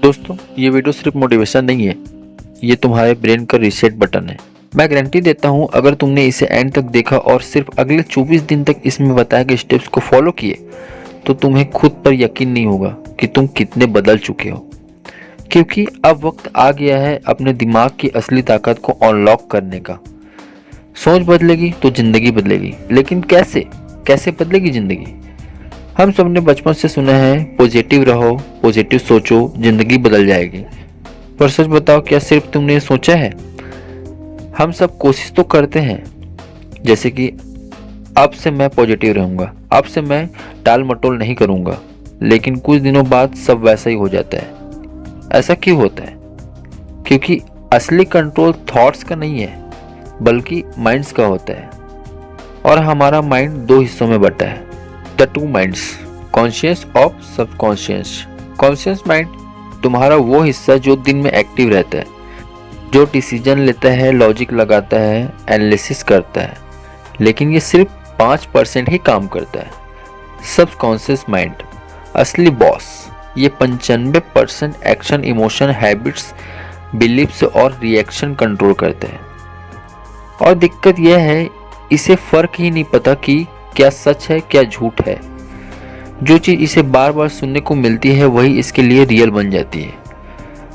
दोस्तों, ये वीडियो सिर्फ मोटिवेशन नहीं है, ये तुम्हारे ब्रेन का रीसेट बटन है। मैं गारंटी देता हूँ, अगर तुमने इसे एंड तक देखा और सिर्फ अगले 24 दिन तक इसमें बताए गए स्टेप्स को फॉलो किए तो तुम्हें खुद पर यकीन नहीं होगा कि तुम कितने बदल चुके हो। क्योंकि अब वक्त आ गया है अपने दिमाग की असली ताकत को अनलॉक करने का। सोच बदलेगी तो जिंदगी बदलेगी, लेकिन कैसे बदलेगी जिंदगी? हम सबने बचपन से सुना है, पॉजिटिव रहो, पॉजिटिव सोचो, जिंदगी बदल जाएगी। पर सच बताओ, क्या सिर्फ तुमने ये सोचा है? हम सब कोशिश तो करते हैं, जैसे कि अब से मैं पॉजिटिव रहूंगा, अब से मैं टाल मटोल नहीं करूंगा, लेकिन कुछ दिनों बाद सब वैसा ही हो जाता है। ऐसा क्यों होता है? क्योंकि असली कंट्रोल थॉट्स का नहीं है, बल्कि माइंड्स का होता है। और हमारा माइंड दो हिस्सों में बटा है, द टू माइंड्स, कॉन्शियस और सबकॉन्शियस। कॉन्शियस माइंड तुम्हारा वो हिस्सा जो दिन में एक्टिव रहता है, जो डिसीजन लेता है, लॉजिक लगाता है, एनालिसिस करता है, लेकिन ये सिर्फ 5% ही काम करता है। सबकॉन्शियस माइंड असली बॉस, ये 95% एक्शन, इमोशन, हैबिट्स, बिलीव्स और रिएक्शन कंट्रोल करता है। और दिक्कत यह है, इसे फर्क ही नहीं पता कि क्या सच है क्या झूठ है। जो चीज़ इसे बार बार सुनने को मिलती है वही इसके लिए रियल बन जाती है।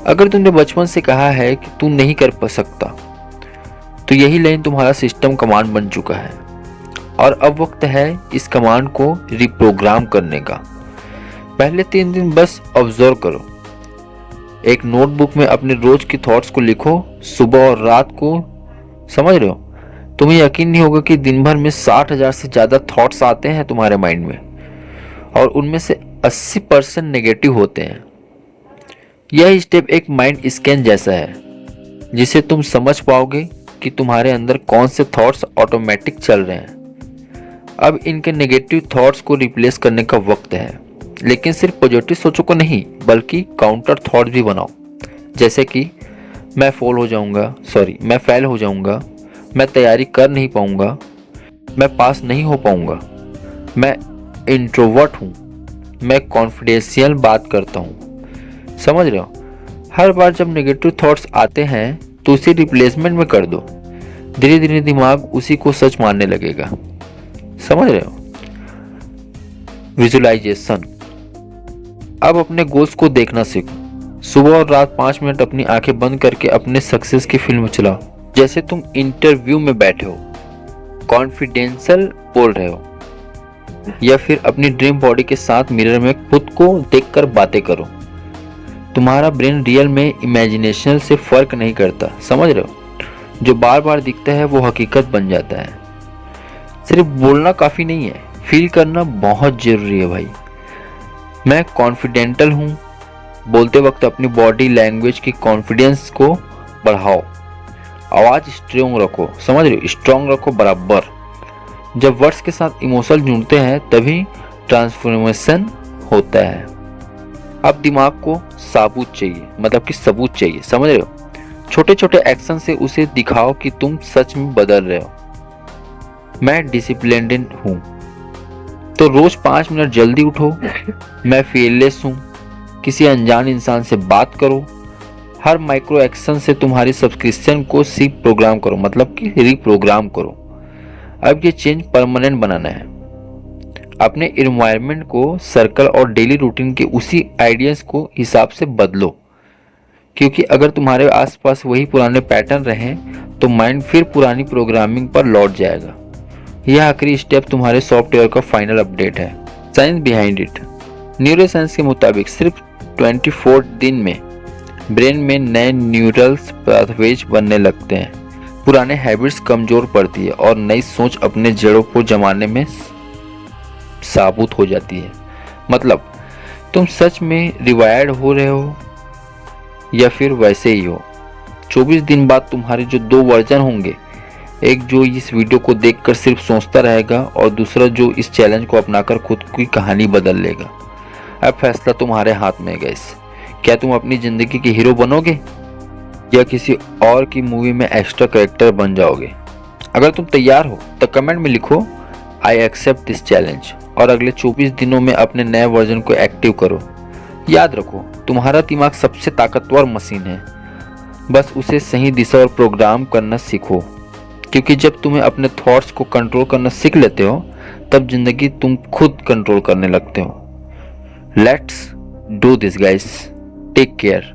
अगर तुमने बचपन से कहा है कि तू नहीं कर सकता, तो यही लाइन तुम्हारा सिस्टम कमांड बन चुका है। और अब वक्त है इस कमांड को रिप्रोग्राम करने का। पहले 3 दिन बस ऑब्जर्व करो। एक नोटबुक में अपने रोज की थॉट्स को लिखो, सुबह और रात को। समझ रहे हो? तुम्हें यकीन नहीं होगा कि दिन भर में 60,000 से ज़्यादा थॉट्स आते हैं तुम्हारे माइंड में, और उनमें से 80% नेगेटिव होते हैं। यह स्टेप एक माइंड स्कैन जैसा है, जिसे तुम समझ पाओगे कि तुम्हारे अंदर कौन से थॉट्स ऑटोमेटिक चल रहे हैं। अब इनके नेगेटिव थॉट्स को रिप्लेस करने का वक्त है। लेकिन सिर्फ पॉजिटिव सोचो को नहीं, बल्कि काउंटर थॉट्स भी बनाओ। जैसे कि मैं फेल हो जाऊंगा, मैं तैयारी कर नहीं पाऊंगा, मैं पास नहीं हो पाऊंगा, मैं इंट्रोवर्ट हूँ, मैं कॉन्फिडेंशियल बात करता हूँ। समझ रहे हो? हर बार जब नेगेटिव थॉट्स आते हैं तो उसे रिप्लेसमेंट में कर दो। धीरे धीरे दिमाग उसी को सच मानने लगेगा। समझ रहे हो? विजुअलाइजेशन। अब अपने गोल्स को देखना सीखो। सुबह और रात 5 मिनट अपनी आंखें बंद करके अपने सक्सेस की फिल्म चलाओ। जैसे तुम इंटरव्यू में बैठे हो, कॉन्फिडेंशियल बोल रहे हो, या फिर अपनी ड्रीम बॉडी के साथ मिरर में खुद को देखकर बातें करो। तुम्हारा ब्रेन रियल में इमेजिनेशन से फर्क नहीं करता। समझ रहे हो? जो बार बार दिखता है वो हकीकत बन जाता है। सिर्फ बोलना काफी नहीं है, फील करना बहुत जरूरी है भाई। मैं कॉन्फिडेंटल हूँ बोलते वक्त अपनी बॉडी लैंग्वेज की कॉन्फिडेंस को बढ़ाओ। आवाज स्ट्रॉन्ग रखो। समझ रहे हो? स्ट्रॉन्ग रखो बराबर। जब वर्ड्स के साथ इमोशन जुड़ते हैं तभी ट्रांसफॉर्मेशन होता है। अब दिमाग को सबूत चाहिए। समझ रहे हो? छोटे छोटे एक्शन से उसे दिखाओ कि तुम सच में बदल रहे हो। मैं डिसिप्लिन्ड हूँ, तो रोज 5 मिनट जल्दी उठो। मैं fearless हूँ, किसी अनजान इंसान से बात करो। हर माइक्रो एक्शन से तुम्हारी सब्सक्रिप्शन को रिप्रोग्राम करो। अब ये चेंज परमानेंट बनाना है। अपने एनवायरनमेंट को, सर्कल और डेली रूटीन के उसी आइडियाज को हिसाब से बदलो। क्योंकि अगर तुम्हारे आसपास वही पुराने पैटर्न रहें तो माइंड फिर पुरानी प्रोग्रामिंग पर लौट जाएगा। यह आखिरी स्टेप तुम्हारे सॉफ्टवेयर का फाइनल अपडेट है। Science behind it. Neuro science के मुताबिक सिर्फ 24 दिन में ब्रेन में नए न्यूरल्स पाथवेज बनने लगते हैं। पुराने हैबिट्स कमजोर पड़ती है और नई सोच अपने जड़ों को जमाने में साबुत हो जाती है। मतलब तुम सच में रिवायर्ड हो रहे हो या फिर वैसे ही हो। 24 दिन बाद तुम्हारे जो 2 वर्जन होंगे, एक जो इस वीडियो को देखकर सिर्फ सोचता रहेगा और दूसरा जो इस चैलेंज को अपनाकर खुद की कहानी बदल लेगा। अब फैसला तुम्हारे हाथ में है गाइस। क्या तुम अपनी जिंदगी के हीरो बनोगे या किसी और की मूवी में एक्स्ट्रा कैरेक्टर बन जाओगे? अगर तुम तैयार हो तो कमेंट में लिखो आई एक्सेप्ट दिस चैलेंज और अगले 24 दिनों में अपने नए वर्जन को एक्टिव करो। याद रखो, तुम्हारा दिमाग सबसे ताकतवर मशीन है, बस उसे सही दिशा और प्रोग्राम करना सीखो। क्योंकि जब तुम्हें अपने थॉट्स को कंट्रोल करना सीख लेते हो, तब जिंदगी तुम खुद कंट्रोल करने लगते हो। Let's do this guys, take care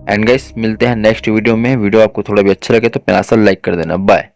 and guys, मिलते हैं नेक्स्ट वीडियो में। वीडियो आपको थोड़ा भी अच्छा लगे तो प्यारा सा लाइक कर देना। बाय।